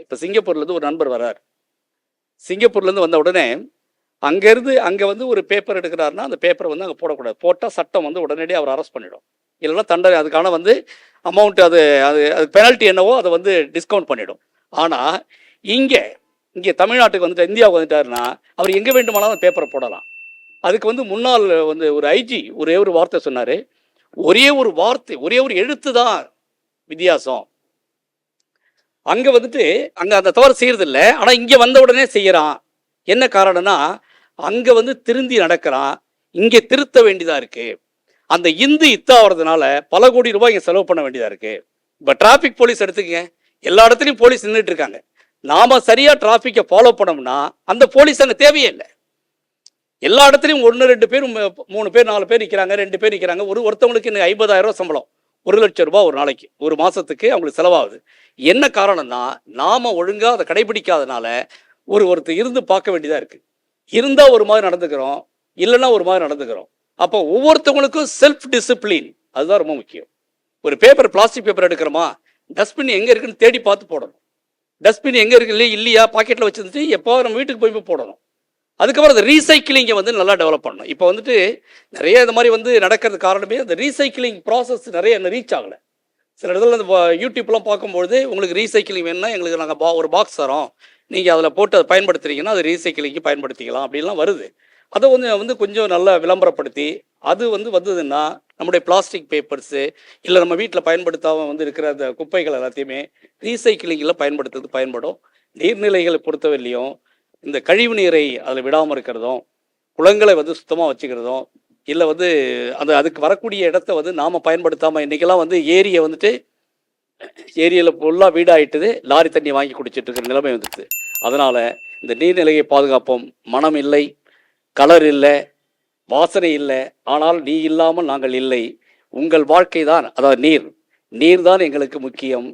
இப்போ சிங்கப்பூர்லேருந்து ஒரு நண்பர் வர்றார். சிங்கப்பூர்லேருந்து வந்த உடனே அங்கேருந்து அங்கே வந்து ஒரு பேப்பர் எடுக்கிறாருன்னா அந்த பேப்பரை வந்து அங்கே போடக்கூடாது. போட்டால் சட்டம் வந்து உடனடியாக அவர் அரெஸ்ட் பண்ணிடும். இல்லைன்னா தண்டனை அதுக்கான வந்து அமௌண்ட் அது அது அது பெனால்ட்டி என்னவோ அதை வந்து டிஸ்கவுண்ட் பண்ணிடும். ஆனால் இங்கே இங்கே தமிழ்நாட்டுக்கு வந்துட்டு இந்தியாவுக்கு வந்துட்டாருன்னா அவர் எங்கே வேண்டுமானாலும் பேப்பரை போடலாம். அதுக்கு வந்து முன்னாள் வந்து ஒரு ஐஜி ஒரே ஒரு வார்த்தை சொன்னார். ஒரே ஒரு வார்த்தை, ஒரே ஒரு எழுத்து தான் வித்தியாசம். அங்கே வந்துட்டு அங்கே அந்த தவறு செய்யறதில்ல, ஆனால் இங்கே வந்த உடனே செய்யறான். என்ன காரணம்னா அங்கே வந்து திருந்தி நடக்கிறான், இங்கே திருத்த வேண்டியதாக இருக்கு. அந்த இந்து இத்தாகிறதுனால பல கோடி ரூபாய் இங்கே செலவு பண்ண வேண்டியதாக இருக்கு. இப்போ டிராஃபிக் போலீஸ் எடுத்துக்கங்க, எல்லா இடத்துலையும் போலீஸ் நின்றுட்டு இருக்காங்க. நாம சரியா டிராஃபிக்கை ஃபாலோ பண்ணோம்னா அந்த போலீஸ் அங்கே தேவையே இல்லை. எல்லா இடத்துலையும் 1 2 பேர் 3 பேர் 4 பேர் நிற்கிறாங்க, 2 பேர் நிற்கிறாங்க. ஒருத்தவங்களுக்கு இன்னும் 50,000 ரூபா சம்பளம், 1,00,000 ரூபாய் ஒரு நாளைக்கு, ஒரு மாசத்துக்கு அவங்களுக்கு செலவாகுது. என்ன காரணம்னா நாம ஒழுங்கா அதை கடைபிடிக்காதனால ஒருத்தர் இருந்து பார்க்க வேண்டியதா இருக்கு. இருந்தா ஒரு மாதிரி நடந்துக்கிறோம், இல்லைன்னா ஒரு மாதிரி நடந்துக்கிறோம். அப்போ ஒவ்வொருத்தவங்களுக்கும் செல்ஃப் டிசிப்ளின் அதுதான் ரொம்ப முக்கியம். ஒரு பேப்பர், பிளாஸ்டிக் பேப்பர் எடுக்கிறோமா, டஸ்ட்பின் எங்க இருக்குன்னு தேடி பார்த்து போடணும். டஸ்ட்பின் எங்க இருக்கு இல்லையா பாக்கெட்ல வச்சிருந்துட்டு எப்போ நம்ம வீட்டுக்கு போய் போடணும். அதுக்கப்புறம் அந்த ரீசைக்கிளிங்கை வந்து நல்லா டெவலப் பண்ணணும். இப்போ வந்துட்டு நிறைய இந்த மாதிரி வந்து நடக்கிறது காரணமே அந்த ரீசைக்கிளிங் ப்ராசஸ் நிறைய என்ன ரீச் ஆகலை. சில இடத்துல அந்த யூடியூப்லாம் பார்க்கும்போது உங்களுக்கு ரீசைக்கிளிங் வேணும்னா எங்களுக்கு நாங்கள் ஒரு பாக்ஸ் தரோம், நீங்கள் அதில் போட்டு அதை பயன்படுத்துறீங்கன்னா அது ரீசைக்கிளிங்க்கு பயன்படுத்திக்கலாம் அப்படின்லாம் வருது. அதை வந்து கொஞ்சம் நல்லா விளம்பரப்படுத்தி அது வந்ததுன்னா நம்முடைய பிளாஸ்டிக் பேப்பர்ஸு இல்லை நம்ம வீட்டில் பயன்படுத்தாமல் வந்து இருக்கிற அந்த குப்பைகள் எல்லாத்தையுமே ரீசைக்கிளிங்கில் பயன்படும். நீர்நிலைகளை பொறுத்தவரையிலையும் இந்த கழிவு நீரை அதில் விடாமல் இருக்கிறதும், குளங்களை வந்து சுத்தமாக வச்சுக்கிறதும், இல்லை வந்து அதுக்கு வரக்கூடிய இடத்த வந்து நாம் பயன்படுத்தாமல் இன்றைக்கெல்லாம் வந்து ஏரியை வந்துட்டு ஏரியில் ஃபுல்லாக வீடாகிட்டுது, லாரி தண்ணி வாங்கி குடிச்சிட்டு இருக்கிற நிலைமை வந்துடுது. அதனால் இந்த நீர்நிலையை பாதுகாப்போம். மனம் இல்லை, கலர் இல்லை, வாசனை இல்லை, ஆனால் நீ இல்லாமல் நாங்கள் இல்லை. உங்கள் வாழ்க்கை தான், அதாவது நீர் தான் எங்களுக்கு முக்கியம்.